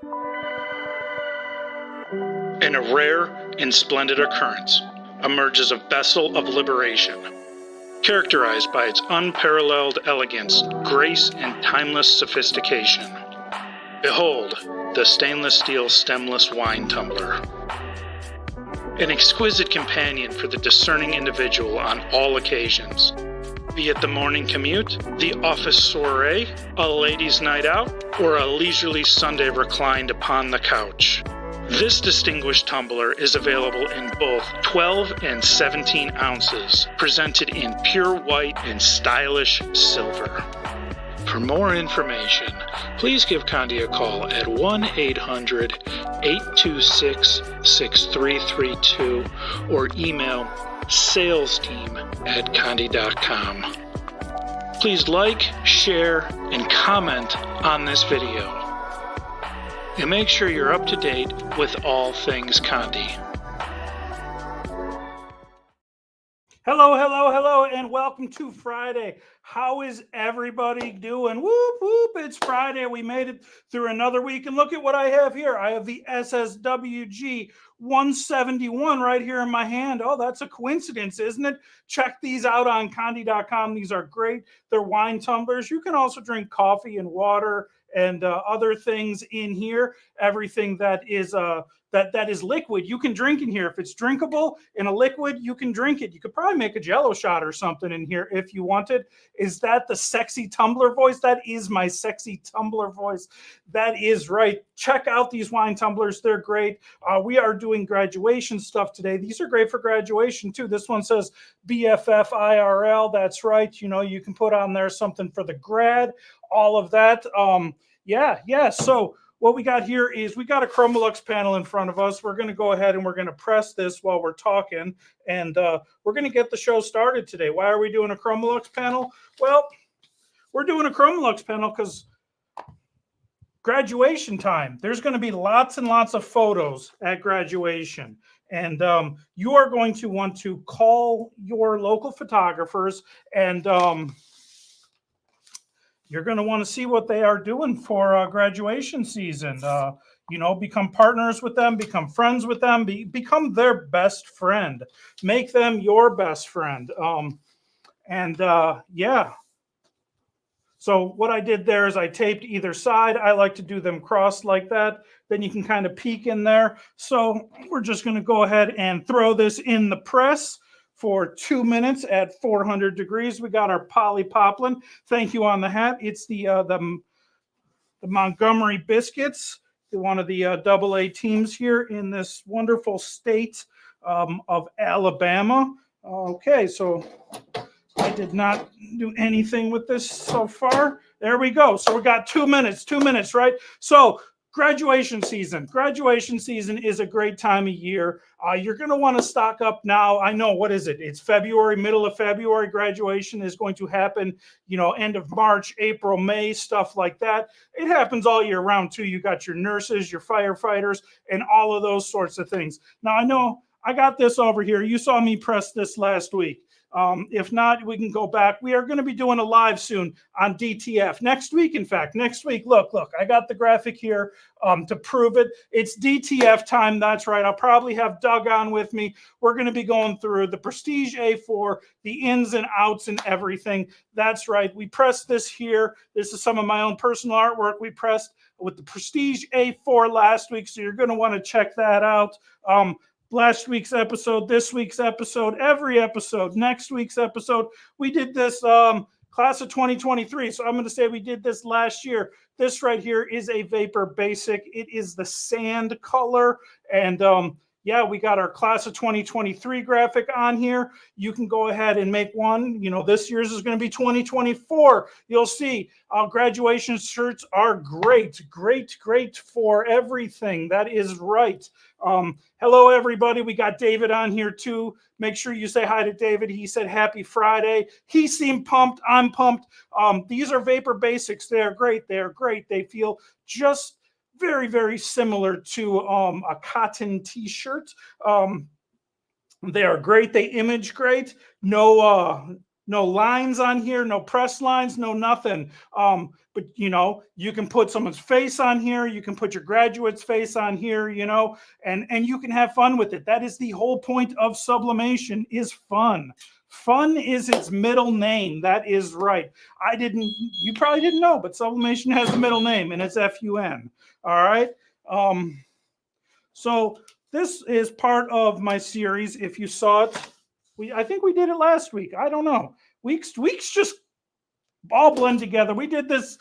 In a rare and splendid occurrence emerges a vessel of liberation, characterized by its unparalleled elegance, grace, and timeless sophistication. Behold, the stainless steel stemless wine tumbler. An exquisite companion for the discerning individual on all occasions, be it the morning commute, the office soiree, a ladies' night out, or a leisurely Sunday reclined upon the couch. This distinguished tumbler is available in both 12 and 17 ounces, presented in pure white and stylish silver. For more information, please give Conde a call at 1-800-826-6332 or email salesteam@conde.com. Please like, share, and comment on this video. And make sure you're up to date with all things Conde. Hello, hello, hello, and welcome to Friday. How is everybody doing? Whoop, whoop, it's Friday. We made it through another week, and look at what I have here. I have the SSWG 171 right here in my hand. Oh, that's a coincidence, isn't it? Check these out on Conde.com. These are great. They're wine tumblers. You can also drink coffee and water and other things in here. Everything that is that is liquid, you can drink in here. If it's drinkable in a liquid, you can drink it. You could probably make a Jello shot or something in here if you wanted. Is that the sexy tumbler voice? That is my sexy tumbler voice. That is right. Check out these wine tumblers. They're great. We are doing graduation stuff today. These are great for graduation too. This one says BFF IRL. That's right. You know, you can put on there something for the grad, all of that. Yeah. So what we got here is we got a Chromaluxe panel in front of us. We're going to go ahead and we're going to press this while we're talking, and we're going to get the show started today. Why are we doing a Chromaluxe panel? Well, we're doing a Chromaluxe panel because graduation time. There's going to be lots and lots of photos at graduation, and you are going to want to call your local photographers, and you're going to want to see what they are doing for graduation season. You know, become partners with them, become friends with them, become their best friend. Make them your best friend. Yeah. So what I did there is I taped either side. I like to do them crossed like that. Then you can kind of peek in there. So we're just going to go ahead and throw this in the press for 2 minutes at 400 degrees. We got our Polly Poplin. Thank you on the hat. It's the Montgomery Biscuits, one of the AA teams here in this wonderful state of Alabama. Okay, so I did not do anything with this so far. There we go. So we got 2 minutes, right? So graduation season. Graduation season is a great time of year. You're going to want to stock up now. I know, what is it? It's February, middle of February. Graduation is going to happen, you know, end of March, April, May, stuff like that. It happens all year round too. You got your nurses, your firefighters, and all of those sorts of things. Now, I know I got this over here. You saw me press this last week. If not, we can go back. We are going to be doing a live soon on DTF next week. In fact, next week, look, I got the graphic here to prove it. It's DTF time. That's right. I'll probably have Doug on with me. We're going to be going through the Prestige A4, the ins and outs and everything. That's right. We pressed this here. This is some of my own personal artwork we pressed with the Prestige A4 last week. So you're going to want to check that out. Last week's episode, this week's episode, every episode, next week's episode. We did this class of 2023. So I'm going to say we did this last year. This right here is a Vapor Basic. It is the sand color. And yeah, we got our class of 2023 graphic on here. You can go ahead and make one. You know, this year's is going to be 2024. You'll see graduation shirts are great for everything. That is right. Hello, everybody. We got David on here too. Make sure you say hi to David. He said happy Friday. He seemed pumped. I'm pumped. These are Vapor Basics. They're great. They're great. They feel just very similar to a cotton t-shirt. They are great. They image great. No no lines on here, no press lines, no nothing. But you know, you can put someone's face on here, you can put your graduate's face on here, you know, and you can have fun with it. That is the whole point of sublimation, is fun. Fun is its middle name. That is right. You probably didn't know, but sublimation has a middle name, and it's FUN. All right. So this is part of my series. If you saw it, I think we did it last week. I don't know. Weeks just all blend together. We did this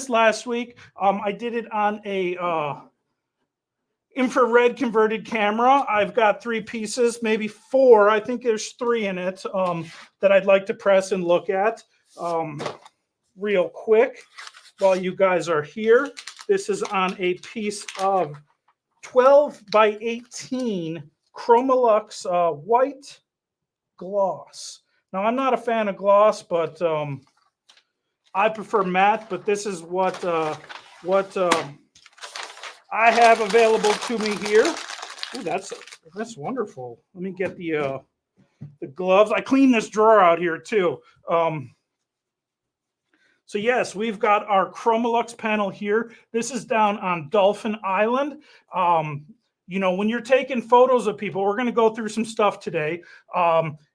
last week. I did it on a infrared converted camera. I've got 3 pieces, maybe 4. I think there's 3 in it that I'd like to press and look at real quick while you guys are here. This is on a piece of 12 by 18 Chromaluxe white gloss. Now, I'm not a fan of gloss, but I prefer matte. But this is what I have available to me here. Ooh, that's wonderful. Let me get the gloves. I cleaned this drawer out here too. So yes, we've got our Chromaluxe panel here. This is down on Dolphin Island. You know, when you're taking photos of people, we're going to go through some stuff today.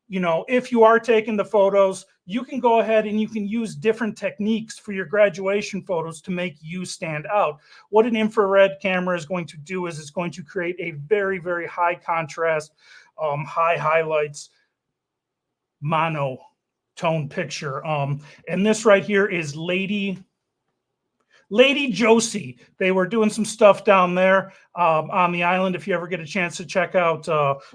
You know, if you are taking the photos, you can go ahead and you can use different techniques for your graduation photos to make you stand out. What an infrared camera is going to do is it's going to create a very, very high contrast, high highlights, monotone picture. And this right here is Lady Josie. They were doing some stuff down there on the island, if you ever get a chance to check out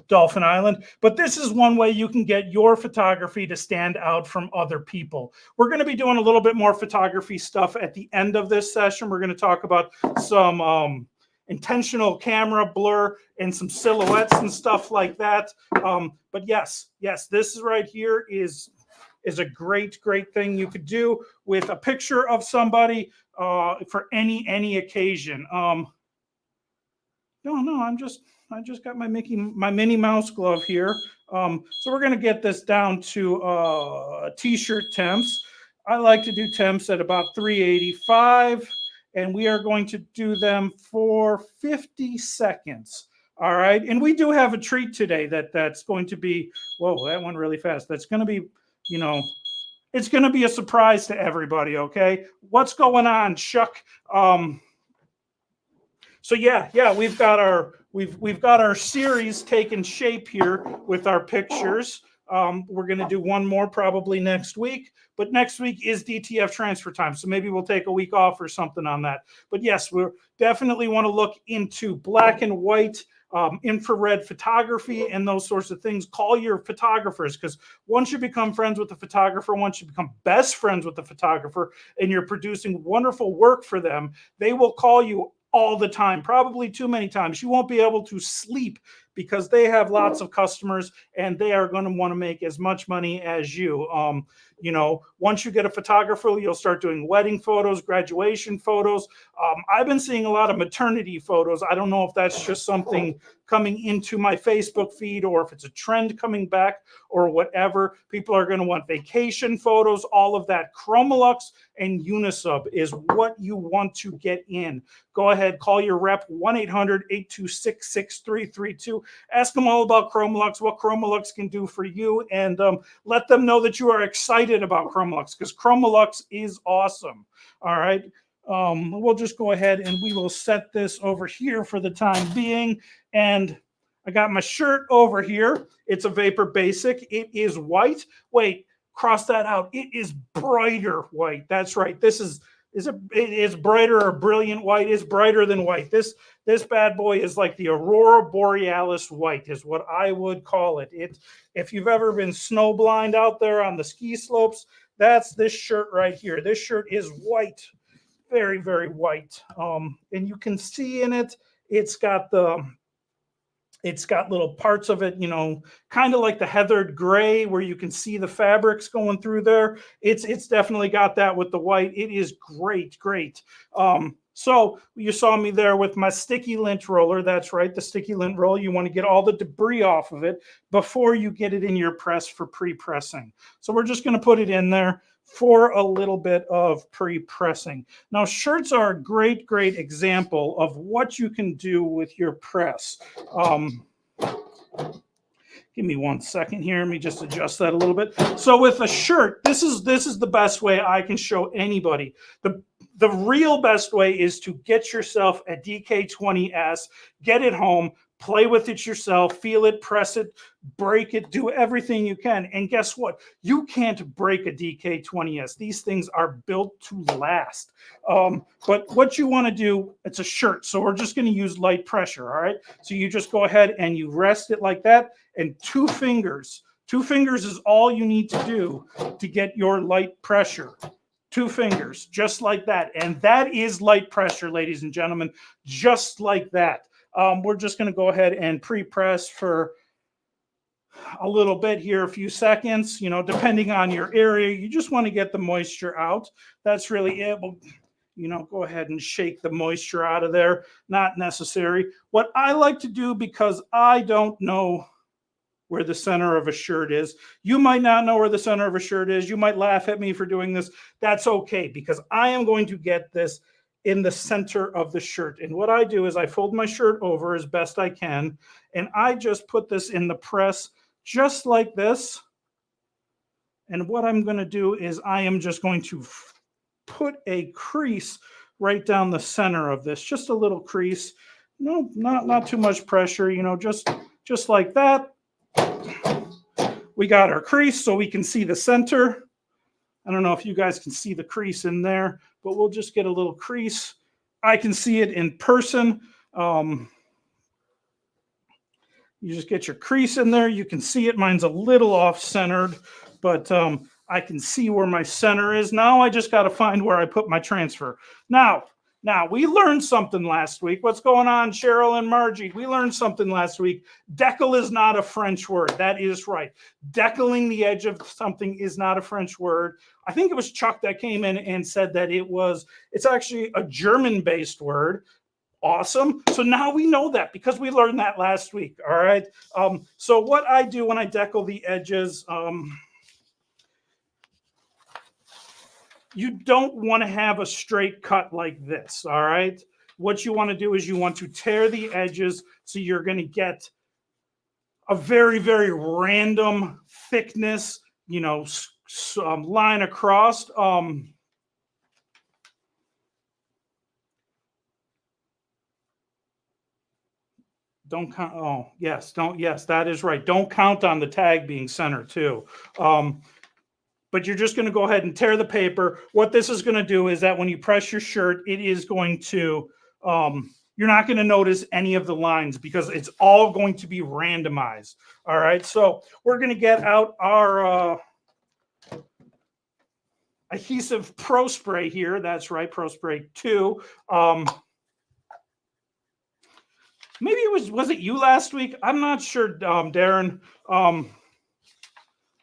Dolphin Island. But this is one way you can get your photography to stand out from other people. We're going to be doing a little bit more photography stuff at the end of this session. We're going to talk about some intentional camera blur and some silhouettes and stuff like that. But yes, this is right here is a great thing you could do with a picture of somebody for any occasion. No, I just got my Minnie Mouse glove here. So we're gonna get this down to t-shirt temps. I like to do temps at about 385, and we are going to do them for 50 seconds. All right, and we do have a treat today that's going to be, whoa, that went really fast. That's going to be, you know, it's going to be a surprise to everybody. Okay, what's going on, Chuck? So yeah, we've got our series taking shape here with our pictures. We're going to do one more probably next week, but next week is DTF transfer time, so maybe we'll take a week off or something on that. But yes, we definitely want to look into black and white, infrared photography and those sorts of things. Call your photographers, because once you become friends with the photographer, once you become best friends with the photographer, and you're producing wonderful work for them, they will call you all the time, probably too many times. You won't be able to sleep because they have lots of customers and they are going to want to make as much money as you. You know, once you get a photographer, you'll start doing wedding photos, graduation photos. I've been seeing a lot of maternity photos. I don't know if that's just something coming into my Facebook feed or if it's a trend coming back or whatever. People are going to want vacation photos, all of that. Chromalux and Unisub is what you want to get in. Go ahead, call your rep, 1-800-826-6332. Ask them all about Chromalux, what Chromalux can do for you, and let them know that you are excited about Chromalux, because Chromalux is awesome. All right. We'll just go ahead and we will set this over here for the time being. And I got my shirt over here. It's a Vapor Basic. It is white. Wait, cross that out. It is brighter white. That's right. This is it is brighter or brilliant white. It's brighter than white. This bad boy is like the Aurora Borealis white is what I would call it. If you've ever been snowblind out there on the ski slopes, that's this shirt right here. This shirt is white, very, very white. And you can see in it, it's got little parts of it, you know, kind of like the heathered gray where you can see the fabrics going through there. It's definitely got that with the white. It is great. So you saw me there with my sticky lint roller. That's right, the sticky lint roller. You want to get all the debris off of it before you get it in your press for pre-pressing. So we're just going to put it in there for a little bit of pre-pressing. Now, shirts are a great, great example of what you can do with your press. Give me 1 second here. Let me just adjust that a little bit. So with a shirt, this is the best way I can show anybody. The real best way is to get yourself a DK20S, get it home, play with it yourself, feel it, press it, break it, do everything you can. And guess what? You can't break a DK20S. These things are built to last. But what you want to do, it's a shirt, so we're just going to use light pressure, all right? So you just go ahead and you rest it like that, and 2 fingers. 2 fingers is all you need to do to get your light pressure. 2 fingers, just like that. And that is light pressure, ladies and gentlemen, just like that. We're just going to go ahead and pre-press for a little bit here, a few seconds, you know, depending on your area. You just want to get the moisture out. That's really it. We'll, you know, go ahead and shake the moisture out of there. Not necessary. What I like to do, because I don't know where the center of a shirt is. You might not know where the center of a shirt is. You might laugh at me for doing this. That's okay, because I am going to get this in the center of the shirt. And what I do is I fold my shirt over as best I can, and I just put this in the press just like this. And what I'm going to do is I am just going to put a crease right down the center of this, just a little crease. No, not too much pressure, you know, just like that. We got our crease so we can see the center. I don't know if you guys can see the crease in there, but we'll just get a little crease. I can see it in person. You just get your crease in there. You can see it. Mine's a little off-centered, but I can see where my center is. Now I just got to find where I put my transfer. Now, we learned something last week. What's going on, Cheryl and Margie? We learned something last week. Decal is not a French word. That is right. Decaling the edge of something is not a French word. I think it was Chuck that came in and said that it's actually a German-based word. Awesome. So now we know that because we learned that last week. All right. So what I do when I decal the edges, you don't want to have a straight cut like this, all right? What you want to do is you want to tear the edges, so you're going to get a very, very random thickness, you know, line across. Don't count. Oh, yes. Yes, that is right. Don't count on the tag being center too. But you're just going to go ahead and tear the paper. What this is going to do is that when you press your shirt, it is going to, you're not going to notice any of the lines because it's all going to be randomized. All right. So we're going to get out our adhesive Pro Spray here. That's right. Pro Spray 2. Maybe it was it you last week? I'm not sure, Darren.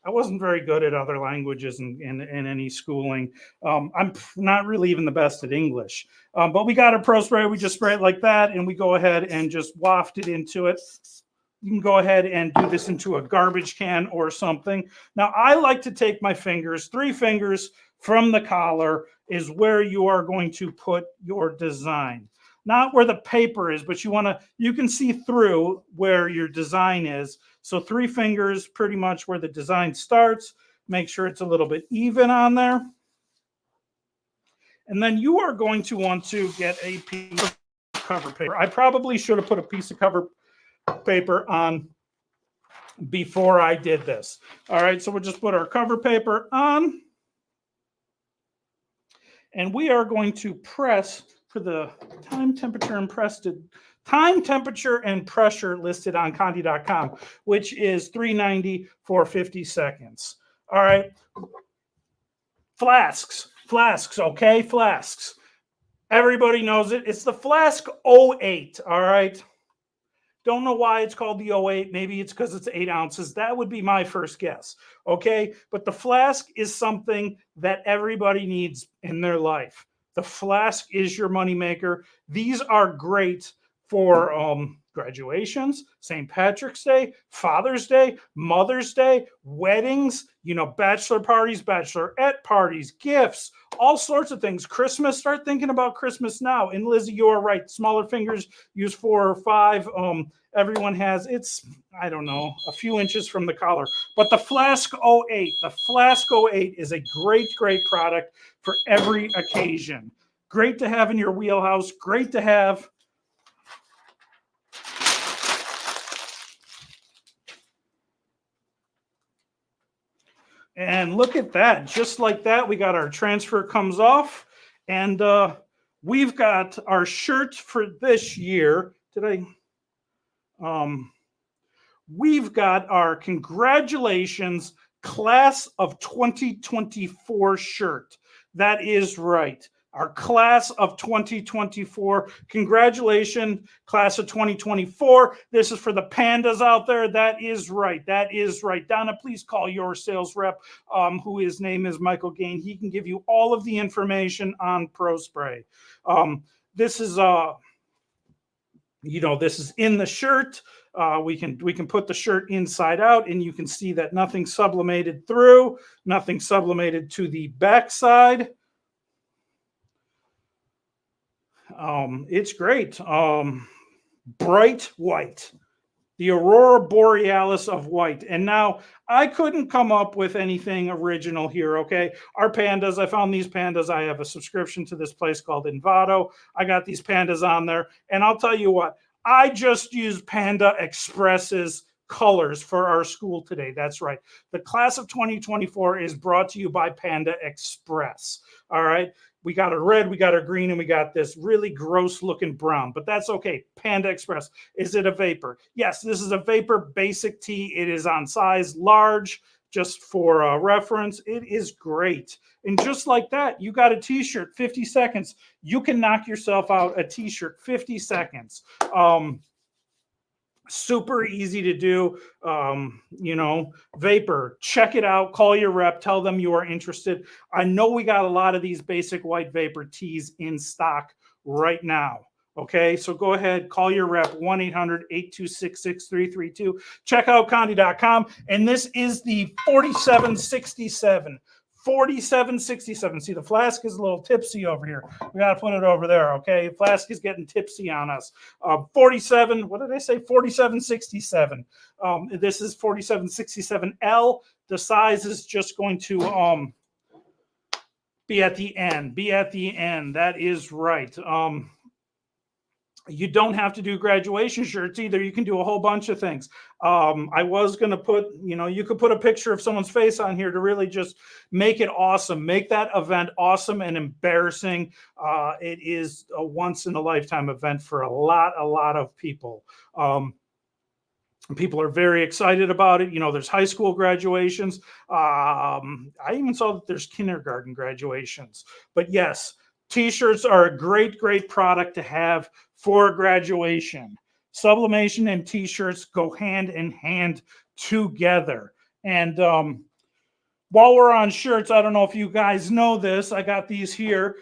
I wasn't very good at other languages in any schooling. I'm not really even the best at English. But we got a Pro Spray. We just spray it like that, and we go ahead and just waft it into it. You can go ahead and do this into a garbage can or something. Now, I like to take my fingers, 3 fingers from the collar is where you are going to put your design. Not where the paper is, but you can see through where your design is. So 3 fingers, pretty much where the design starts. Make sure it's a little bit even on there. And then you are going to want to get a piece of cover paper. I probably should have put a piece of cover paper on before I did this. All right, so we'll just put our cover paper on. And we are going to press for the time, temperature, and pressure listed on Conde.com, which is 390 for 50 seconds. All right. Flasks, okay? Flasks. Everybody knows it. It's the Flask 08, all right? Don't know why it's called the 08. Maybe it's because it's 8 ounces. That would be my first guess, okay? But the flask is something that everybody needs in their life. The flask is your moneymaker. These are great for graduations, St. Patrick's Day, Father's Day, Mother's Day, weddings, bachelor parties, bachelorette parties, gifts, all sorts of things. Christmas, start thinking about Christmas now. And Lizzie, you are right. Smaller fingers, use 4 or 5. Everyone has, I don't know, a few inches from the collar. But the Flask 08 is a great, great product for every occasion. Great to have in your wheelhouse. Great to have. And look at that. Just like that, we got our transfer comes off. And we've got our shirt for this year. We've got our congratulations class of 2024 shirt. That is right. Our class of 2024. Congratulations, class of 2024. This is for the pandas out there. That is right. That is right. Donna, please call your sales rep, who his name is Michael Gain. He can give you all of the information on Pro Spray. This is this is in the shirt. We can put the shirt inside out, and you can see that nothing sublimated through, nothing sublimated to the backside. It's great. Bright white, the Aurora Borealis of white. And now I couldn't come up with anything original here. Okay. Our pandas, I found these pandas. I have a subscription to this place called Envato. I got these pandas on there, and I'll tell you what, I just used Panda Express's colors for our school today. That's right. The class of 2024 is brought to you by Panda Express. All right. We got a red, we got a green, and we got this really gross looking brown, but that's okay. Panda Express. Is it a vapor? Yes, this is a vapor basic tee. It is on size large, just for reference. It is great. And just like that, you got a t-shirt, 50 seconds. You can knock yourself out a t-shirt, 50 seconds. Super easy to do. Vapor, check it out, call your rep, tell them you are interested. I know we got a lot of these basic white vapor tees in stock right now. Okay, so go ahead, call your rep, 1-800-826-6332. Check out Conde.com. And this is the 4767. 4767. See, the flask is a little tipsy over here. We got to put it over there, okay? Flask is getting tipsy on us. 47, what did I say? 4767. This is 4767L. The size is just going to be at the end. Be at the end. That is right. You don't have to do graduation shirts either. You can do a whole bunch of things. I was going to put, you could put a picture of someone's face on here to really just make it awesome. Make that event awesome and embarrassing. It is a once in a lifetime event for a lot of people. People are very excited about it. There's high school graduations. I even saw that there's kindergarten graduations. But yes, T-shirts are a great, great product to have for graduation. Sublimation and T-shirts go hand in hand together. And while we're on shirts, I don't know if you guys know this. I got these here.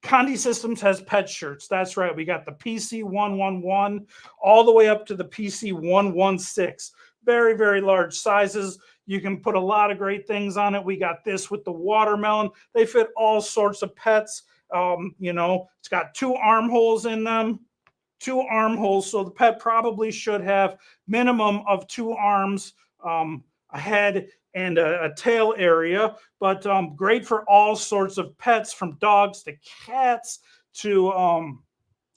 Conde Systems has pet shirts. That's right. We got the PC111 all the way up to the PC116. Very, very large sizes. You can put a lot of great things on it. We got this with the watermelon. They fit all sorts of pets. It's got 2 armholes in them, 2 armholes. So the pet probably should have minimum of 2 arms, a head and a tail area, but great for all sorts of pets, from dogs to cats to, I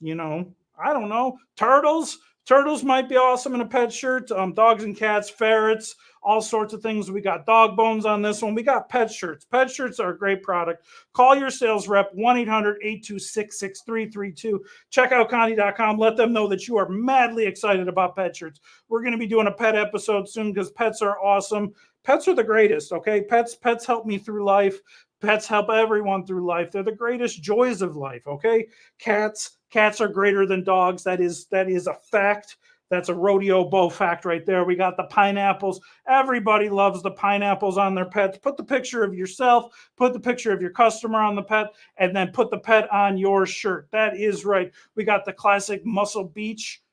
don't know, turtles. Turtles might be awesome in a pet shirt. Dogs and cats, ferrets, all sorts of things. We got dog bones on this one. We got pet shirts. Pet shirts are a great product. Call your sales rep, 1-800-826-6332. Check out Conde.com. Let them know that you are madly excited about pet shirts. We're going to be doing a pet episode soon because pets are awesome. Pets are the greatest, okay? Pets help me through life. Pets help everyone through life. They're the greatest joys of life, okay? Cats are greater than dogs. That is a fact. That's a rodeo bow fact right there. We got the pineapples. Everybody loves the pineapples on their pets. Put the picture of yourself, put the picture of your customer on the pet, and then put the pet on your shirt. That is right. We got the classic Muscle Beach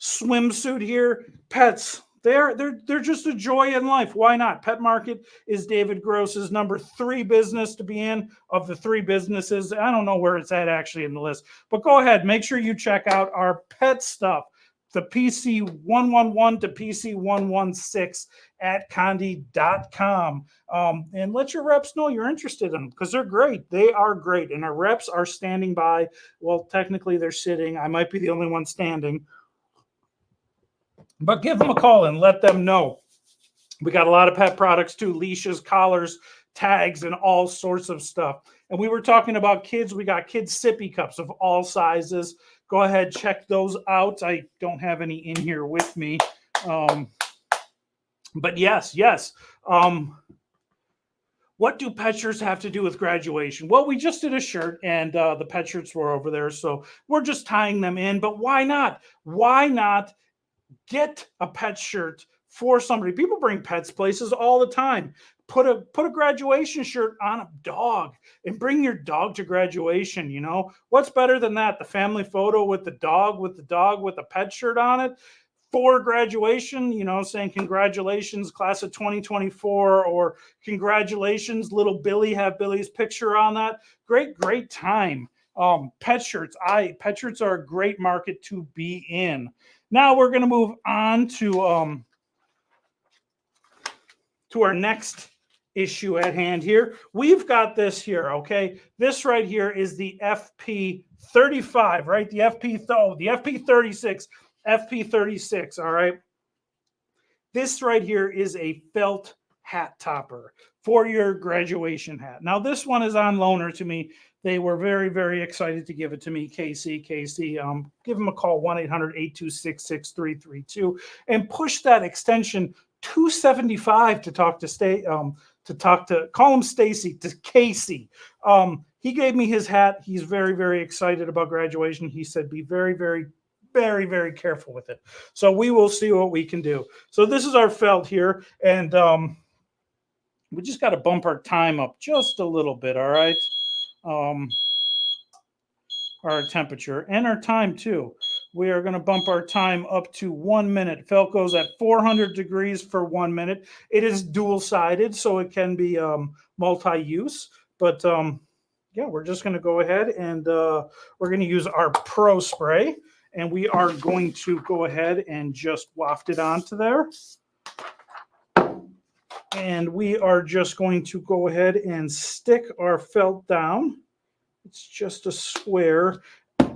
swimsuit here. Pets, they're just a joy in life. Why not? Pet Market is David Gross's number 3 business to be in of the 3 businesses. I don't know where it's at actually in the list, but go ahead, make sure you check out our pet stuff. The PC 111 to PC 116 at Conde.com. And let your reps know you're interested in them because they're great. They are great. And our reps are standing by. Well, technically they're sitting. I might be the only one standing. But give them a call and let them know. We got a lot of pet products too, leashes, collars, tags, and all sorts of stuff. And we were talking about kids. We got kids sippy cups of all sizes. Go ahead, check those out. I don't have any in here with me. But yes. What do pet shirts have to do with graduation? Well, we just did a shirt and the pet shirts were over there. So we're just tying them in. But why not? Why not get a pet shirt for somebody? People bring pets places all the time. Put a graduation shirt on a dog and bring your dog to graduation. You know what's better than that? The family photo with the dog with a pet shirt on it for graduation. You know, saying congratulations, class of 2024, or congratulations, little Billy. Have Billy's picture on that. Great time. Pet shirts are a great market to be in. Now we're going to move on to our next issue at hand here. We've got this here, okay? This right here is the FP35, right? The FP36, FP36, all right? This right here is a felt hat topper for your graduation hat. Now, this one is on loaner to me. They were very, very excited to give it to me. Casey, give them a call, 1-800-826-6332, and push that extension 275 to talk to call him Stacy, to Casey. He gave me his hat. He's very, very excited about graduation. He said, be very, very, very, very careful with it. So we will see what we can do. So this is our felt here, and we just got to bump our time up just a little bit, all right? Our temperature and our time too. We are going to bump our time up to 1 minute. Felt goes at 400 degrees for 1 minute. It is dual-sided, so it can be multi-use. But yeah, we're just going to go ahead and we're going to use our Pro Spray. And we are going to go ahead and just waft it onto there. And we are just going to go ahead and stick our felt down. It's just a square.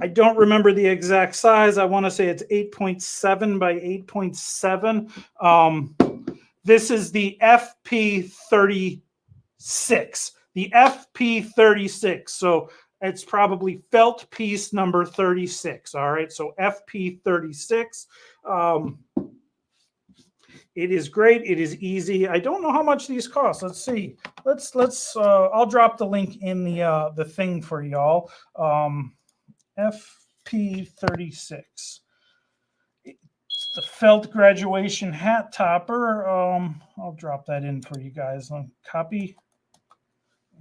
I don't remember the exact size. I want to say it's 8.7 by 8.7. This is the FP36. The FP36. So it's probably felt piece number 36. All right. So FP36. It is great. It is easy. I don't know how much these cost. Let's see. Let's. I'll drop the link in the thing for y'all. FP36. The felt graduation hat topper. I'll drop that in for you guys. Copy,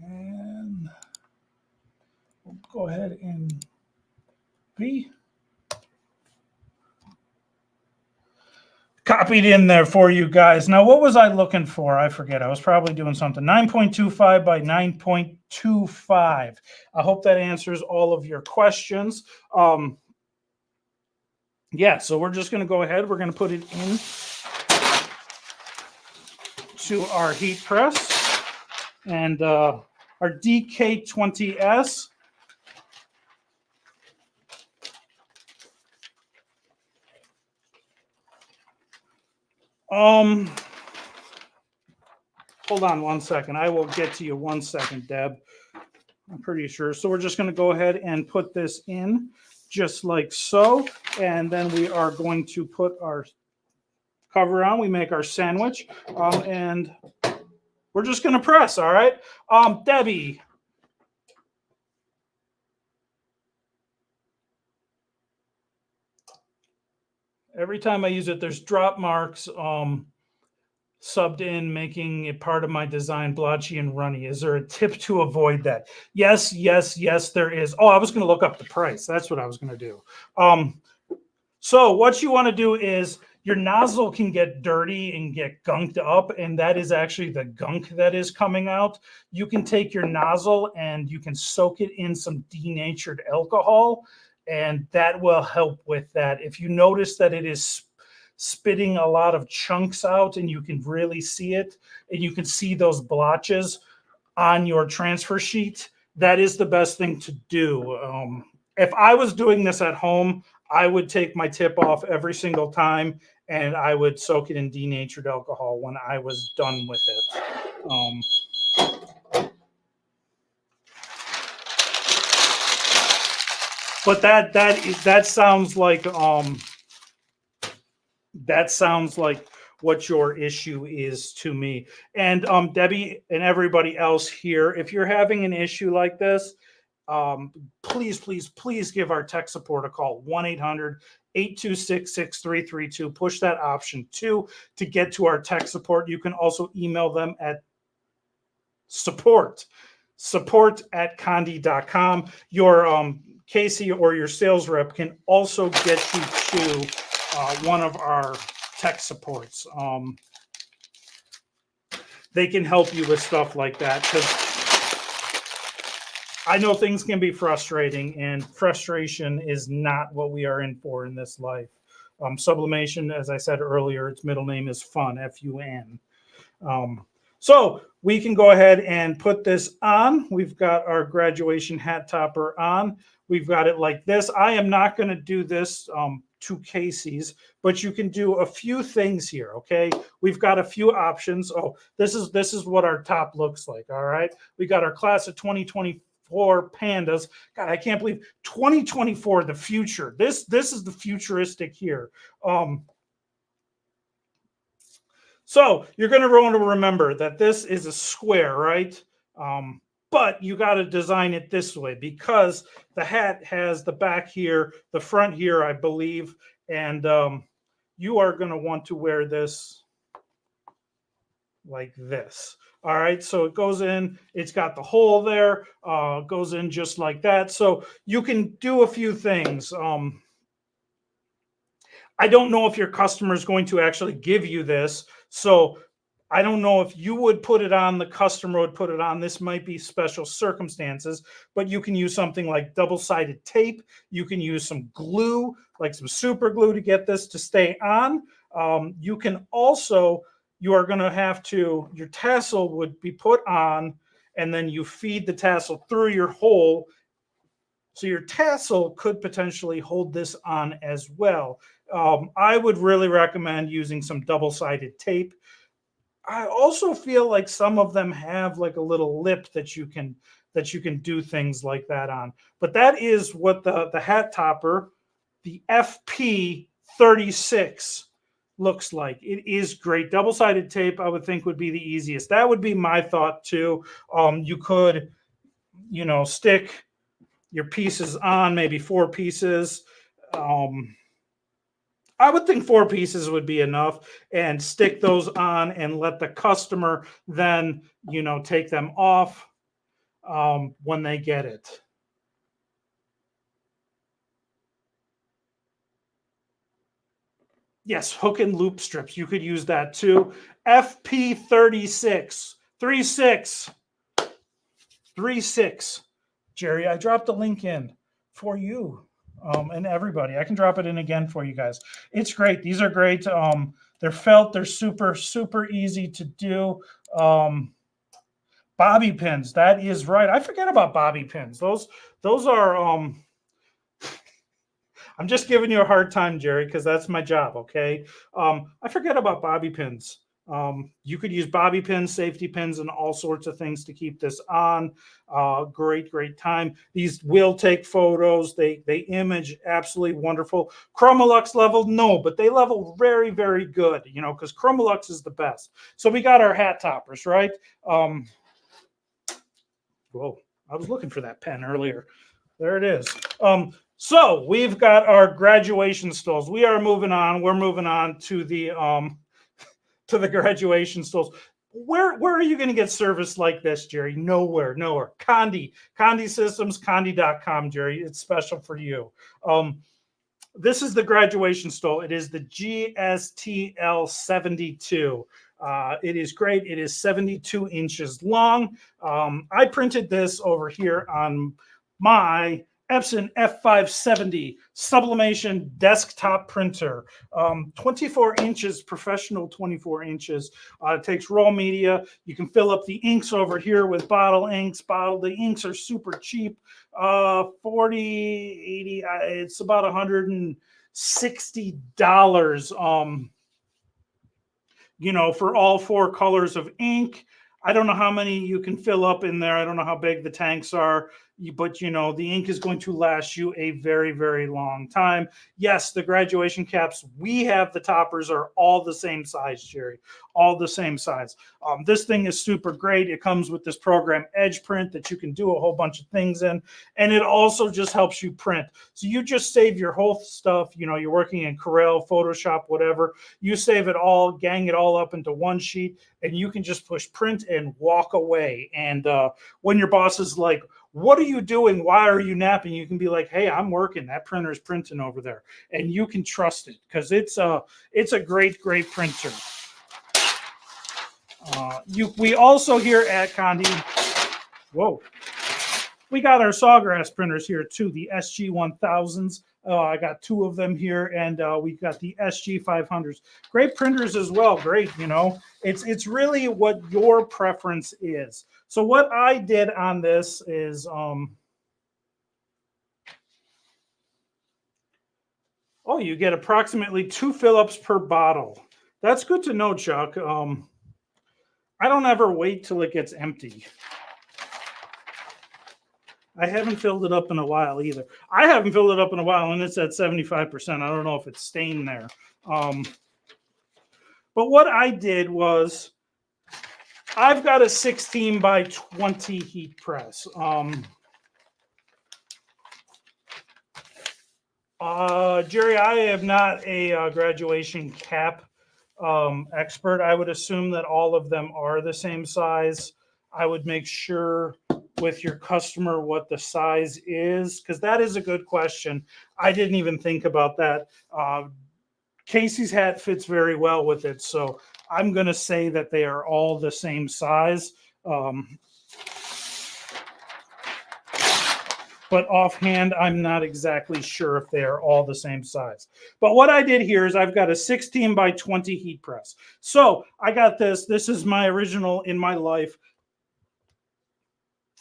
and we'll go ahead and be copied in there for you guys. Now, what was I looking for? I forget. I was probably doing something. 9.25 by 9.25. I hope that answers all of your questions. Yeah, so we're just going to go ahead. We're going to put it in to our heat press and our DK20S. Hold on 1 second. I will get to you 1 second, Deb. I'm pretty sure. So we're just going to go ahead and put this in just like so. And then we are going to put our cover on. We make our sandwich. And we're just going to press, all right? Debbie. Every time I use it, there's drop marks subbed in, making it part of my design blotchy and runny. Is there a tip to avoid that? Yes, yes, yes, there is. Oh, I was going to look up the price. That's what I was going to do. So what you want to do is your nozzle can get dirty and get gunked up, and that is actually the gunk that is coming out. You can take your nozzle and you can soak it in some denatured alcohol, and that will help with that. If you notice that it is spitting a lot of chunks out and you can really see it, and you can see those blotches on your transfer sheet, that is the best thing to do. If I was doing this at home, I would take my tip off every single time and I would soak it in denatured alcohol when I was done with it. But that sounds like what your issue is to me. And Debbie and everybody else here, if you're having an issue like this, please, please, please give our tech support a call, 1-800-826-6332. Push that option 2 to get to our tech support. You can also email them at support@conde.com. Your Casey or your sales rep can also get you to one of our tech supports. They can help you with stuff like that, because I know things can be frustrating, and frustration is not what we are in for in this life. Sublimation, as I said earlier, its middle name is Fun, F-U-N. So we can go ahead and put this on. We've got our graduation hat topper on. We've got it like this. I am not going to do this to Casey's, but you can do a few things here, okay? We've got a few options. Oh, this is what our top looks like, all right? We got our class of 2024 pandas. God, I can't believe 2024, the future. This is the futuristic here. So you're going to want to remember that this is a square, right? But you got to design it this way, because the hat has the back here, the front here, I believe, and you are going to want to wear this like this. All right, so it goes in, it's got the hole there, goes in just like that. So you can do a few things. I don't know if your customer is going to actually give you this. So I don't know if you would put it on, the customer would put it on. This might be special circumstances, but you can use something like double-sided tape. You can use some glue, like some super glue, to get this to stay on. You can also, you are going to have to, your tassel would be put on, and then you feed the tassel through your hole. So your tassel could potentially hold this on as well. I would really recommend using some double-sided tape. I also feel like some of them have like a little lip that you can do things like that on. But that is what the hat topper, the FP36, looks like. It is great. Double-sided tape, I would think, would be the easiest. That would be my thought too. You could, stick your pieces on, maybe 4 pieces. I would think 4 pieces would be enough, and stick those on and let the customer then, take them off when they get it. Yes, hook and loop strips. You could use that too. FP36, 36, 36. Jerry, I dropped a link in for you. And everybody, I can drop it in again for you guys. It's great. These are great. They're felt. They're super, super easy to do. Bobby pins. That is right. I forget about bobby pins. Those are. I'm just giving you a hard time, Jerry, because that's my job. Okay. I forget about bobby pins. You could use bobby pins, safety pins, and all sorts of things to keep this on. Great time. These will take photos. They image absolutely wonderful. Chromalux level, no, but they level very, very good, because Chromalux is the best. So we got our hat toppers, right? Whoa, I was looking for that pen earlier. There it is. So we've got our graduation stalls. We are moving on. We're moving on to the graduation stalls. Where are you going to get service like this, Jerry? Nowhere. Conde Systems, Conde.com, Jerry. It's special for you. This is the graduation stall. It is the GSTL 72. It is great. It is 72 inches long. I printed this over here on my Epson F570 sublimation desktop printer. 24 inches, professional 24 inches. It takes raw media. You can fill up the inks over here with bottle inks. The inks are super cheap. 40, 80, it's about $160, for all 4 colors of ink. I don't know how many you can fill up in there. I don't know how big the tanks are, but the ink is going to last you a very, very long time. Yes, the graduation caps we have, the toppers are all the same size, Jerry, all the same size. This thing is super great. It comes with this program Edge Print that you can do a whole bunch of things in, and it also just helps you print. So you just save your whole stuff. You're working in Corel, Photoshop, whatever. You save it all, gang it all up into one sheet, and you can just push print and walk away. And when your boss is like, "What are you doing? Why are you napping?" You can be like, "Hey, I'm working. That printer is printing over there," and you can trust it because it's a great printer. We also here at Conde, we got our Sawgrass printers here too, the SG1000s. I got 2 of them here, and we got the SG500s. Great printers as well. Great, it's really what your preference is. So what I did on this is, you get approximately 2 fill-ups per bottle. That's good to know, Chuck. I don't ever wait till it gets empty. I haven't filled it up in a while either. I haven't filled it up in a while, and it's at 75%. I don't know if it's staying there. But what I did was, I've got a 16 by 20 heat press. Jerry, I am not a graduation cap expert. I would assume that all of them are the same size. I would make sure with your customer what the size is, because that is a good question. I didn't even think about that. Casey's hat fits very well with it, so I'm going to say that they are all the same size. But offhand, I'm not exactly sure if they are all the same size. But what I did here is I've got a 16 by 20 heat press. So I got this. This is my original in my life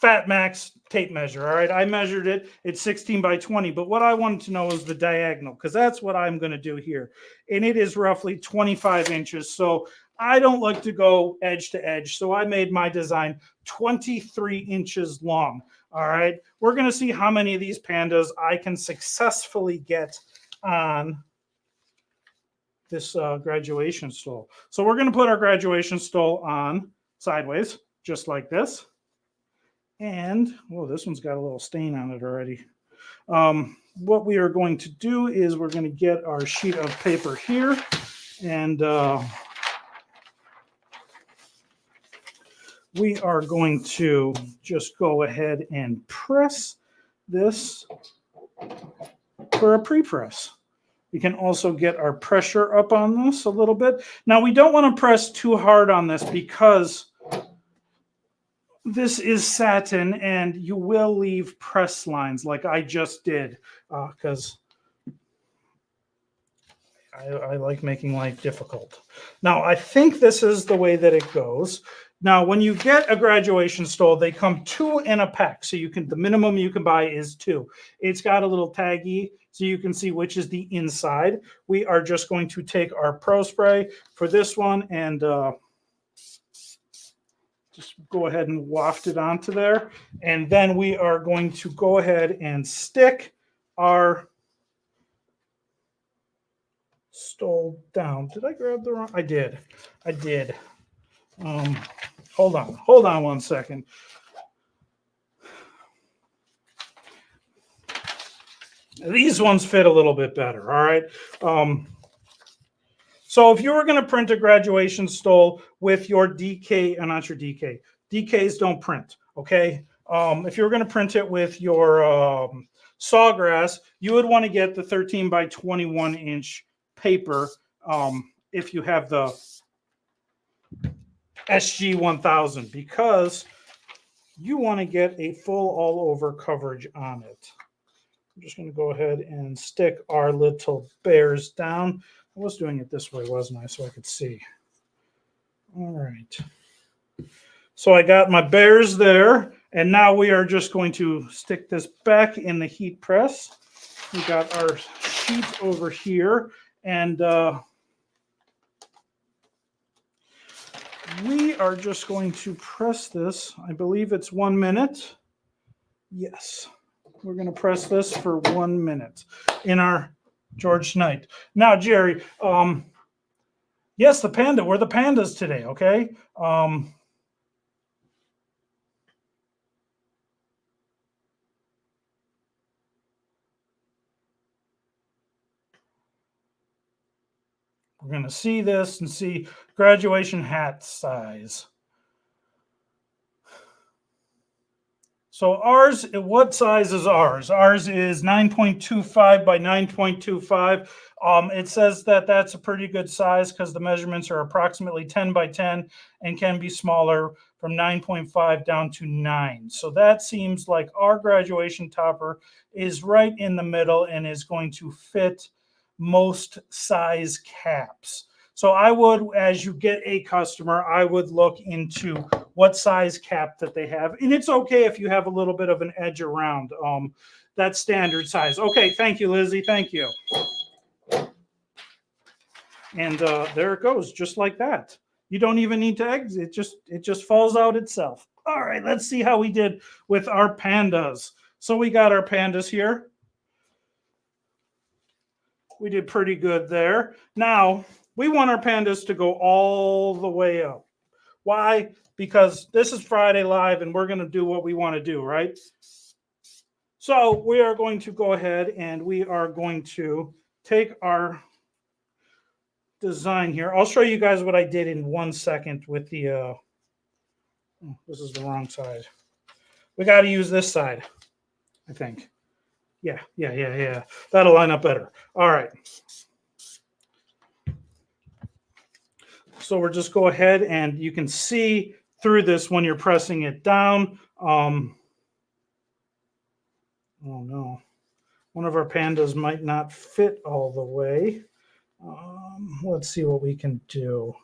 Fat Max tape measure. All right, I measured it. It's 16 by 20. But what I wanted to know is the diagonal, because that's what I'm going to do here. And it is roughly 25 inches. So I don't like to go edge to edge. So I made my design 23 inches long. All right, we're going to see how many of these pandas I can successfully get on this graduation stole. So we're going to put our graduation stole on sideways, just like this. And, this one's got a little stain on it already. What we are going to do is we're going to get our sheet of paper here, and we are going to just go ahead and press this for a pre-press. We can also get our pressure up on this a little bit. Now, we don't want to press too hard on this because this is satin and you will leave press lines like I just did, because I like making life difficult. Now, I think this is the way that it goes. Now, when you get a graduation stole, they come 2 in a pack. So the minimum you can buy is 2. It's got a little taggy so you can see which is the inside. We are just going to take our Pro Spray for this one and just go ahead and waft it onto there. And then we are going to go ahead and stick our stole down. Did I grab the wrong? I did. Hold on 1 second. These ones fit a little bit better, all right? So if you were going to print a graduation stole with your DK, not your DK, DKs don't print, okay? If you were going to print it with your Sawgrass, you would want to get the 13 by 21 inch paper if you have the SG 1000, because you want to get a full all over coverage on it. I'm just going to go ahead and stick our little bears down. I was doing it this way, wasn't I? So I could see. All right. So I got my bears there. And now we are just going to stick this back in the heat press. We got our sheet over here. And we are just going to press this. I believe it's 1 minute. Yes. We're going to press this for 1 minute in our George Knight. Now, Jerry, yes, the panda. We're the pandas today, okay? We're going to see this and see graduation hat size. So ours, what size is ours? Ours is 9.25 by 9.25. It says that that's a pretty good size because the measurements are approximately 10 by 10 and can be smaller from 9.5 down to 9. So that seems like our graduation topper is right in the middle and is going to fit most size caps. So I would, as you get a customer, I would look into what size cap that they have. And it's okay if you have a little bit of an edge around. That's standard size. Okay, thank you, Lizzie. Thank you. And there it goes, just like that. You don't even need to exit. It just falls out itself. All right, let's see how we did with our pandas. So we got our pandas here. We did pretty good there. Now, we want our pandas to go all the way up. Why? Because this is Friday Live and we're going to do what we want to do, right? So we are going to go ahead and we are going to take our design here. I'll show you guys what I did in 1 second with the, oh, this is the wrong side. We got to use this side, I think. Yeah. That'll line up better. All right. So we'll just go ahead and you can see through this when you're pressing it down. Oh no, one of our pandas might not fit all the way. Let's see what we can do.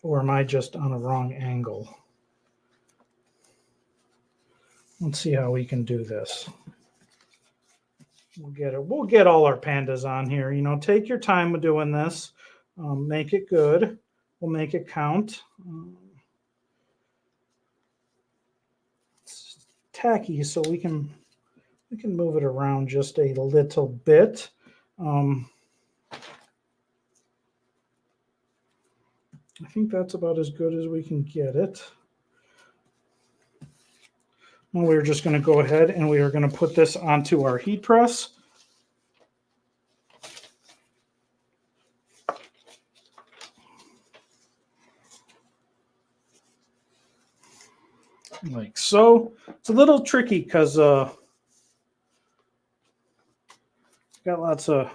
Or am I just on a wrong angle? Let's see how we can do this. We'll get it. We'll get all our pandas on here. You know, take your time with doing this. Make it good. We'll make it count. It's tacky, so we can move it around just a little bit. I think that's about as good as we can get it. And we're just going to go ahead and we are going to put this onto our heat press. Like so. It's a little tricky because got lots of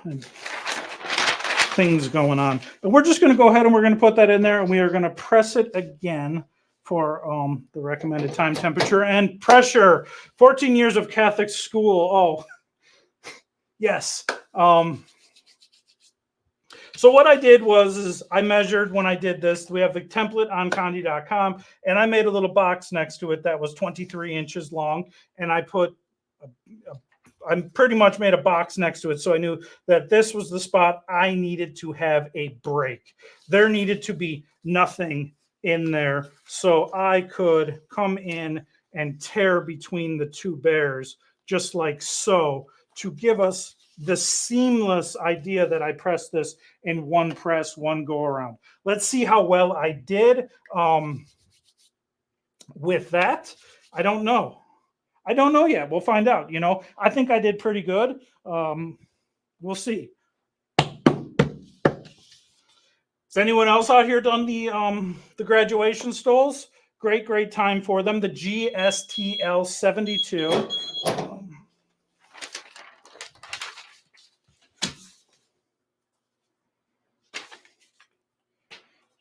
things going on. But we're just going to go ahead and we're going to put that in there and we are going to press it again for the recommended time, temperature, and pressure. 14 years of Catholic school. Oh, yes. So what I did was I measured when I did this. We have the template on Conde.com, and I made a little box next to it that was 23 inches long, and I put I pretty much made a box next to it, so I knew that this was the spot I needed to have a break. There needed to be nothing in there, so I could come in and tear between the two bears, just like so, to give us the seamless idea that I pressed this in one press, one go around. Let's see how well I did with that. I don't know. I don't know yet. We'll find out. I think I did pretty good. We'll see. Has anyone else out here done the graduation stoles? Great time for them. The GSTL 72.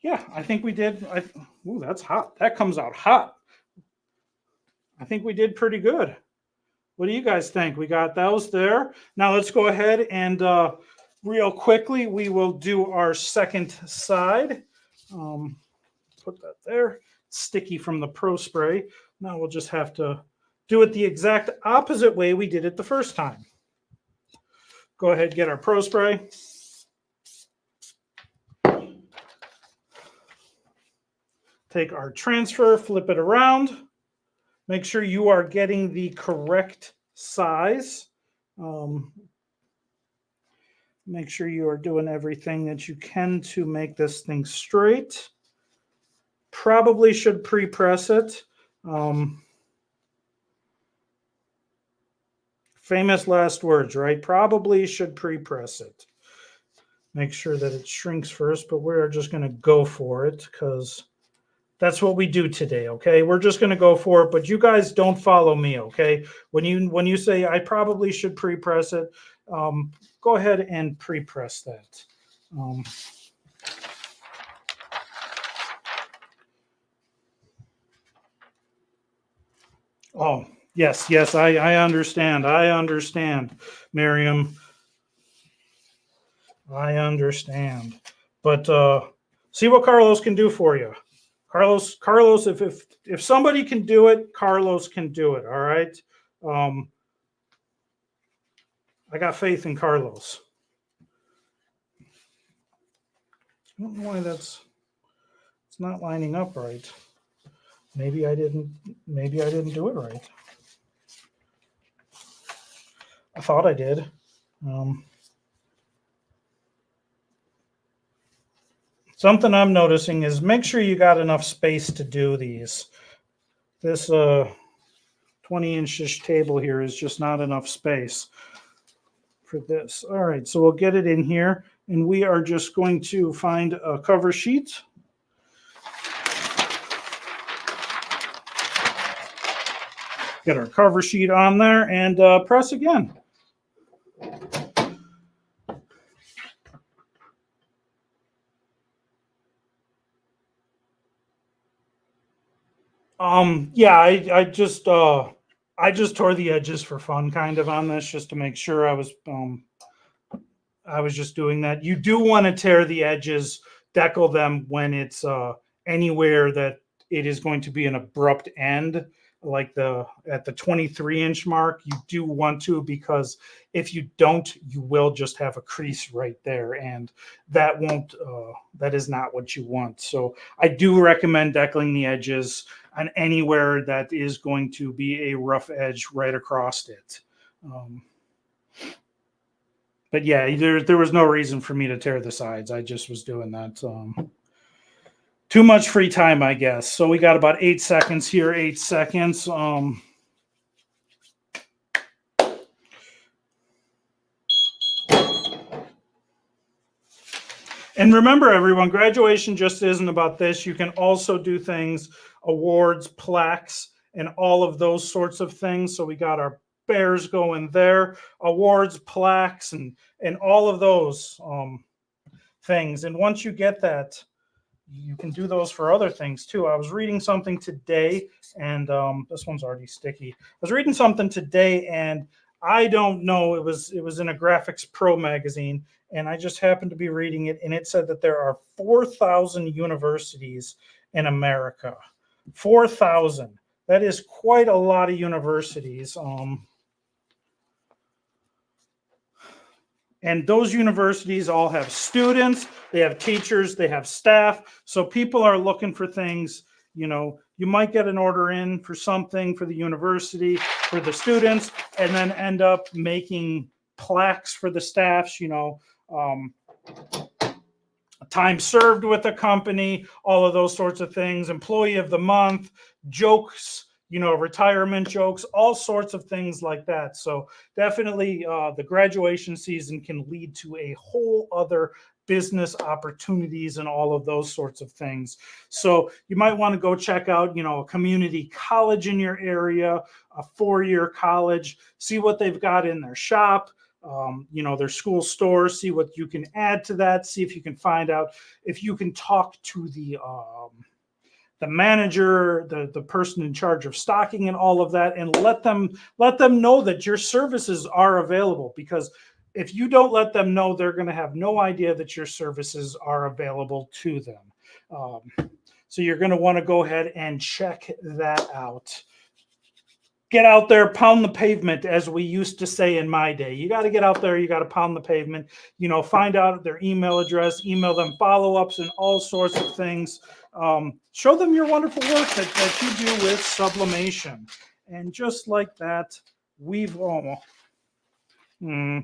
Yeah, I think we did. Ooh, that's hot. That comes out hot. I think we did pretty good. What do you guys think? We got those there. Now let's go ahead and real quickly, we will do our second side. Put that there. It's sticky from the Pro Spray. Now we'll just have to do it the exact opposite way we did it the first time. Go ahead, get our Pro Spray. Take our transfer, flip it around. Make sure you are getting the correct size. Make sure you are doing everything that you can to make this thing straight. Probably should pre-press it. Famous last words, right? Probably should pre-press it. Make sure that it shrinks first, but we're just going to go for it because that's what we do today, okay? We're just going to go for it, but you guys don't follow me, okay? When you say I probably should pre-press it, go ahead and pre-press that. Oh, yes, I understand. I understand, Miriam. I understand. But see what Carlos can do for you. Carlos, if somebody can do it, Carlos can do it, all right? I got faith in Carlos. I don't know why it's not lining up right. Maybe I didn't do it right. I thought I did. Something I'm noticing is make sure you got enough space to do these. This 20-inch table here is just not enough space for this. All right, so we'll get it in here, and we are just going to find a cover sheet. Get our cover sheet on there and press again. Yeah, I just tore the edges for fun, kind of, on this, just to make sure I was just doing that. You do want to tear the edges, decal them when it's anywhere that it is going to be an abrupt end, like at the 23-inch mark. You do want to, because if you don't, you will just have a crease right there, and that is not what you want. So I do recommend decaling the edges on anywhere that is going to be a rough edge right across it. But yeah, there was no reason for me to tear the sides. I just was doing that. Too much free time, I guess. So we got about 8 seconds here, 8 seconds. And remember, everyone, graduation just isn't about this. You can also do things, awards, plaques, and all of those sorts of things. So we got our bears going there, awards, plaques, and all of those things. And once you get that, you can do those for other things too. I was reading something today, and this one's already sticky. I was reading something today, and I don't know, it was in a Graphics Pro magazine, and I just happened to be reading it, and it said that there are 4,000 universities in America. 4,000. That is quite a lot of universities. And those universities all have students, they have teachers, they have staff. So people are looking for things. You might get an order in for something for the university, for the students, and then end up making plaques for the staffs, time served with the company, all of those sorts of things, employee of the month, jokes, retirement jokes, all sorts of things like that. So definitely the graduation season can lead to a whole other business opportunities and all of those sorts of things. So you might want to go check out, a community college in your area, a 4-year college, see what they've got in their shop, their school store, see what you can add to that, see if you can find out if you can talk to the manager, the person in charge of stocking and all of that, and let them know that your services are available. Because if you don't let them know, they're going to have no idea that your services are available to them. So you're going to want to go ahead and check that out. Get out there, pound the pavement, as we used to say in my day. You got to get out there, you got to pound the pavement, find out their email address, email them follow-ups and all sorts of things. Show them your wonderful work that you do with sublimation. And just like that, we've almost... I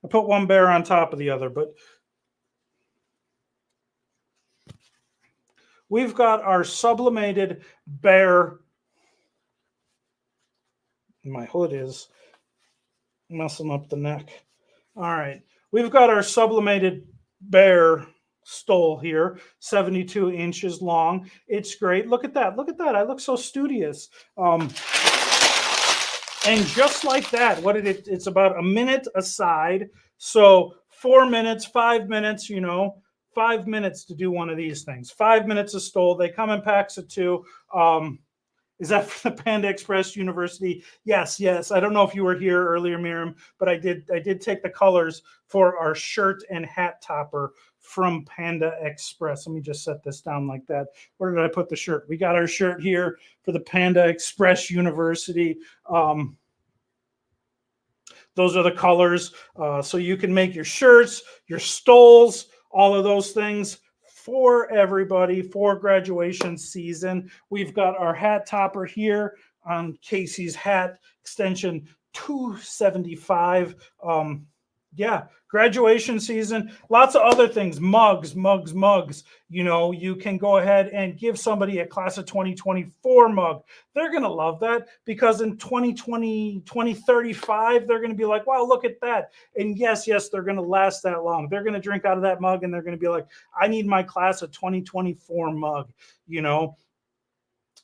put one bear on top of the other, but we've got our sublimated bear. My hood is messing up the neck. All right. We've got our sublimated bear stole here, 72 inches long. It's great. Look at that. Look at that. I look so studious. And just like that, it's about a minute a side. So 4 minutes, 5 minutes, 5 minutes to do one of these things. 5 minutes a stole. They come in packs of 2. Is that for the Panda Express University? Yes. I don't know if you were here earlier, Miriam, but I did take the colors for our shirt and hat topper from Panda Express. Let me just set this down like that. Where did I put the shirt? We got our shirt here for the Panda Express University. Those are the colors. So you can make your shirts, your stoles, all of those things for everybody for graduation season. We've got our hat topper here on Casey's hat, extension 275. Graduation season, lots of other things, mugs. You can go ahead and give somebody a class of 2024 mug. They're going to love that, because in 2035, they're going to be like, wow, look at that. And yes, they're going to last that long. They're going to drink out of that mug and they're going to be like, I need my class of 2024 mug.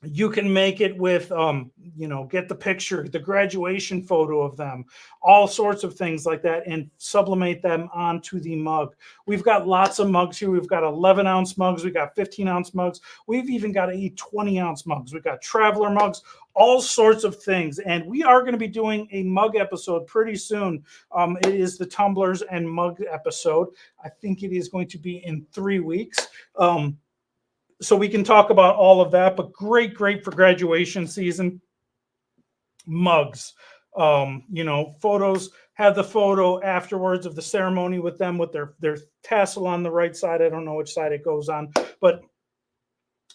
You can make it with, get the picture, the graduation photo of them, all sorts of things like that, and sublimate them onto the mug. We've got lots of mugs here. We've got 11-ounce mugs. We've got 15-ounce mugs. We've even got 20-ounce mugs. We've got traveler mugs, all sorts of things. And we are going to be doing a mug episode pretty soon. It is the Tumblers and mug episode. I think it is going to be in 3 weeks. So we can talk about all of that, but great for graduation season. Mugs, photos, have the photo afterwards of the ceremony with them with their tassel on the right side. I don't know which side it goes on, but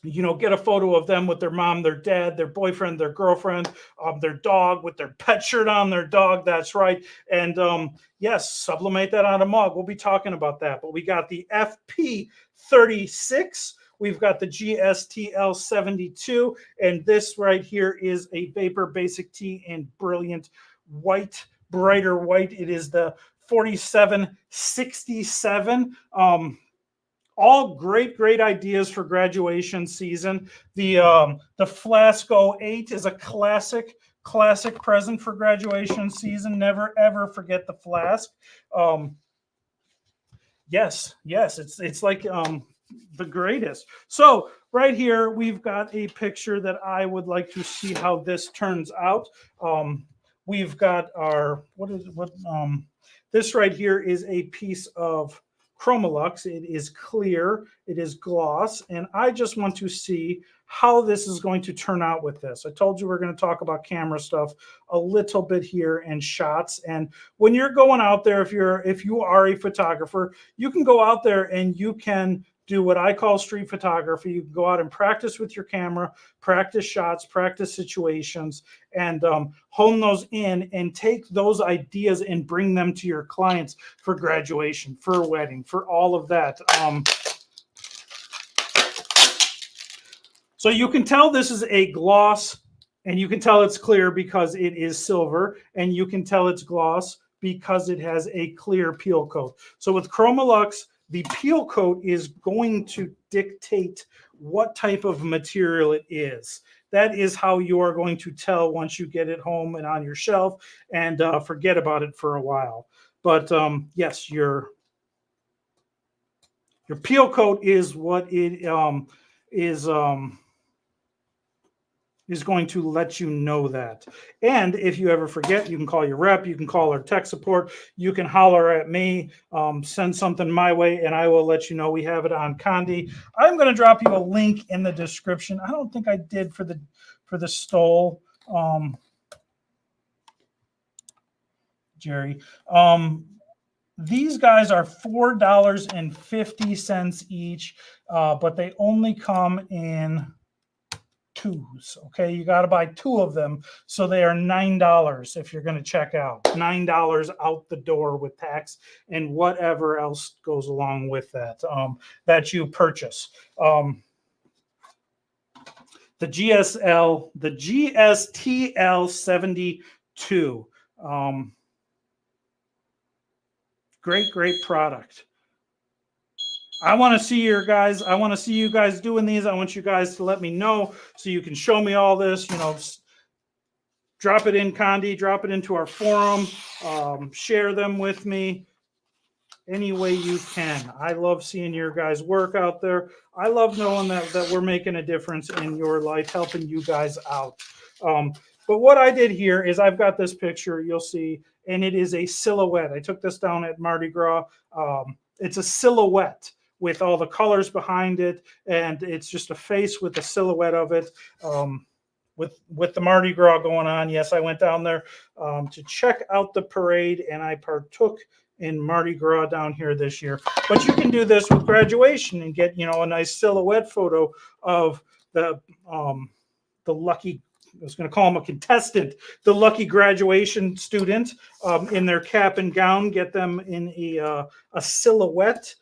get a photo of them with their mom, their dad, their boyfriend, their girlfriend, their dog, with their pet shirt on their dog. That's right. And yes, sublimate that on a mug. We'll be talking about that. But we got the FP36. We've got the GSTL72, and this right here is a Vapor Basic Tea in brilliant white, brighter white. It is the 4767. All great ideas for graduation season. The Flasco 8 is a classic present for graduation season. Never ever forget the flask. Yes, it's like the greatest. So right here we've got a picture that I would like to see how this turns out. We've got our this right here is a piece of Chromalux. It is clear, it is gloss, and I just want to see how this is going to turn out with this. I told you we're going to talk about camera stuff a little bit here and shots. And when you're going out there, if you are a photographer, you can go out there and you can do what I call street photography. You can go out and practice with your camera, practice shots, practice situations, and hone those in and take those ideas and bring them to your clients for graduation, for a wedding, for all of that. So you can tell this is a gloss And you can tell it's clear because it is silver, and you can tell it's gloss because it has a clear peel coat. So with Chromalux, the peel coat is going to dictate what type of material it is. That is how you are going to tell once you get it home and on your shelf and forget about it for a while. But yes, your peel coat is what it is is going to let you know that. And if you ever forget, you can call your rep, you can call our tech support, you can holler at me, send something my way, and I will let you know we have it on Conde. I'm going to drop you a link in the description. I don't think I did for the stole, Jerry. These guys are $4.50 each, but they only come in twos. Okay, you got to buy two of them, so they are $9 if you're going to check out. $9 out the door with tax and whatever else goes along with that that you purchase. The GSTL 72. Great product. I want to see your guys. I want to see you guys doing these. I want you guys to let me know so you can show me all this. You know, drop it in Conde, drop it into our forum, share them with me any way you can. I love seeing your guys' work out there. I love knowing that we're making a difference in your life, helping you guys out. But what I did here is I've got this picture you'll see, and it is a silhouette. I took this down at Mardi Gras. It's a silhouette with all the colors behind it, and it's just a face with a silhouette of it. With the Mardi Gras going on, yes, I went down there to check out the parade, and I partook in Mardi Gras down here this year. But you can do this with graduation and get, you know, a nice silhouette photo of the lucky, I was going to call him a contestant, the lucky graduation student in their cap and gown. Get them in a silhouette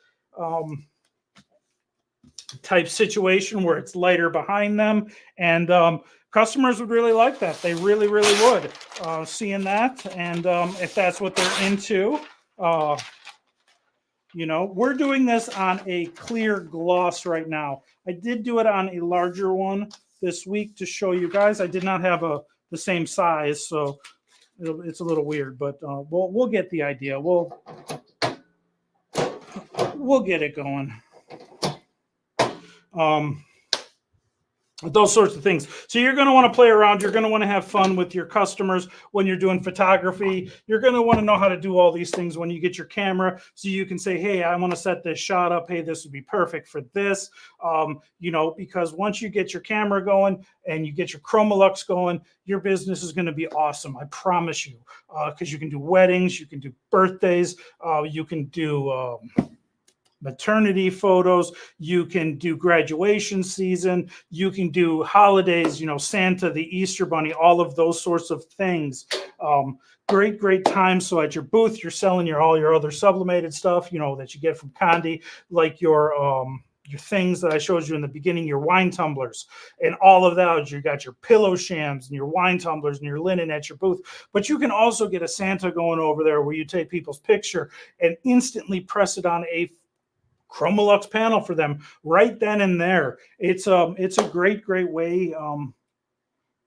type situation where it's lighter behind them, and customers would really like that. They really would, seeing that. And if that's what they're into, you know, we're doing this on a clear gloss right now. I did do it on a larger one this week to show you guys. I did not have the same size, so it's a little weird, but we'll get the idea. We'll get it going. Those sorts of things. So you're going to want to play around. You're going to want to have fun with your customers when you're doing photography. You're going to want to know how to do all these things when you get your camera, so you can say, hey, I want to set this shot up. Hey, this would be perfect for this. You know, because once you get your camera going and you get your Chromalux going, your business is going to be awesome. I promise you, because you can do weddings, you can do birthdays, you can do maternity photos, you can do graduation season, you can do holidays, you know, Santa, the Easter Bunny, all of those sorts of things. Great time. So at your booth, you're selling all your other sublimated stuff, you know, that you get from Conde, like your things that I showed you in the beginning, your wine tumblers and all of that. You got your pillow shams and your wine tumblers and your linen at your booth. But you can also get a Santa going over there where you take people's picture and instantly press it on a Chromalux panel for them right then and there. It's a great way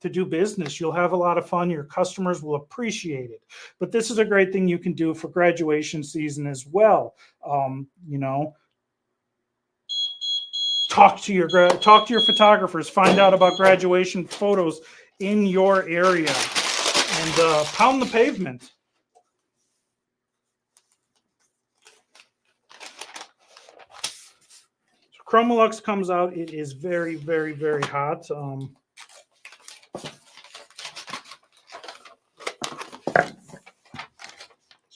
to do business. You'll have a lot of fun. Your customers will appreciate it. But this is a great thing you can do for graduation season as well. You know, talk to your photographers. Find out about graduation photos in your area, and pound the pavement. Chromalux comes out. It is very hot. So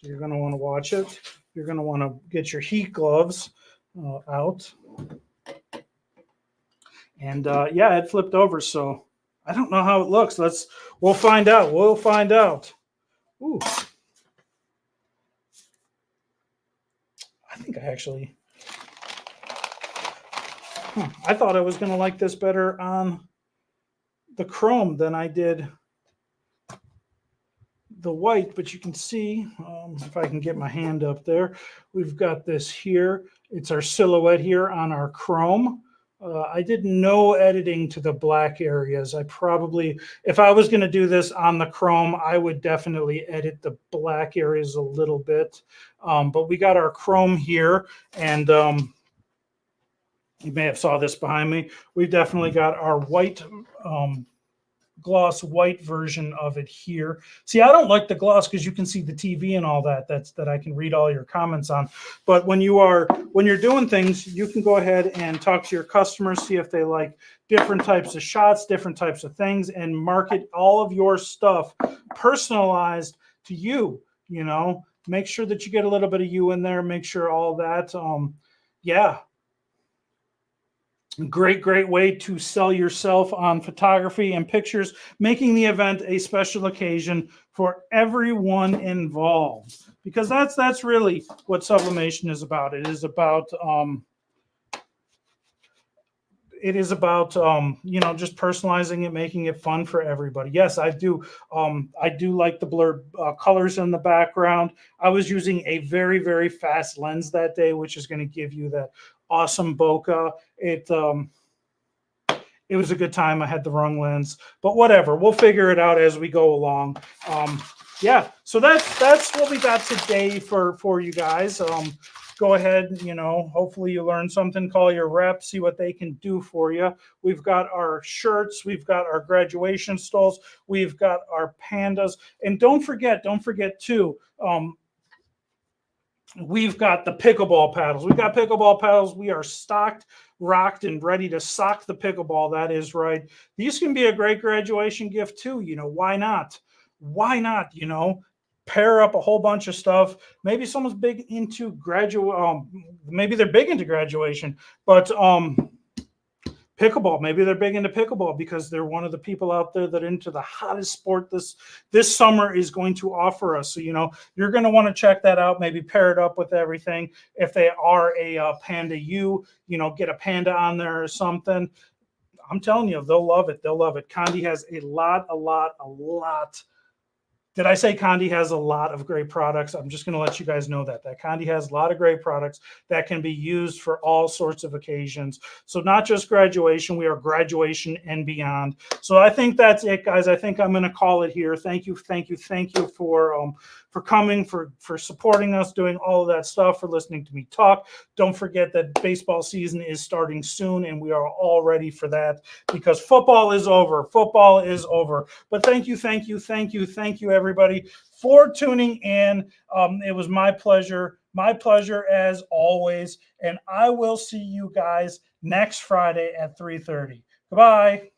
you're going to want to watch it. You're going to want to get your heat gloves out. And yeah, it flipped over. So I don't know how it looks. We'll find out. We'll find out. Ooh. I think I actually... I thought I was going to like this better on the chrome than I did the white, but you can see, if I can get my hand up there, we've got this here. It's our silhouette here on our chrome. I did no editing to the black areas. I probably, if I was going to do this on the chrome, I would definitely edit the black areas a little bit. But we got our chrome here, and you may have saw this behind me. We've definitely got our white, gloss white version of it here. See, I don't like the gloss because you can see the TV and all that. That I can read all your comments on. But when you're doing things, you can go ahead and talk to your customers, see if they like different types of shots, different types of things, and market all of your stuff personalized to you. You know, make sure that you get a little bit of you in there. Make sure all that. Yeah. Great way to sell yourself on photography and pictures, making the event a special occasion for everyone involved. Because that's really what sublimation is about. It is about you know, just personalizing it, making it fun for everybody. Yes, I do like the blurred colors in the background. I was using a very fast lens that day, which is going to give you that awesome bokeh. It was a good time. I had the wrong lens, but whatever. We'll figure it out as we go along. Yeah, so that's what we got today for you guys. Go ahead, you know, hopefully you learned something. Call your rep, see what they can do for you. We've got our shirts, we've got our graduation stoles, we've got our pandas, and don't forget too. We've got the pickleball paddles. We've got pickleball paddles. We are stocked, rocked, and ready to sock the pickleball. That is right. These can be a great graduation gift too. You know, why not? Why not? You know, pair up a whole bunch of stuff. Maybe someone's big into maybe they're big into graduation, but pickleball, maybe they're big into pickleball because they're one of the people out there that are into the hottest sport this summer is going to offer us. So, you know, you're going to want to check that out, maybe pair it up with everything. If they are a Panda U, you know, get a Panda on there or something. I'm telling you, they'll love it. They'll love it. Conde has a lot. Did I say Conde has a lot of great products? I'm just going to let you guys know that Conde has a lot of great products that can be used for all sorts of occasions. So not just graduation, we are graduation and beyond. So I think that's it, guys. I think I'm going to call it here. Thank you for coming, for supporting us, doing all of that stuff, for listening to me talk. Don't forget that baseball season is starting soon, and we are all ready for that because football is over. Football is over. But thank you, everybody, for tuning in. It was my pleasure as always, and I will see you guys next Friday at 3:30. Goodbye.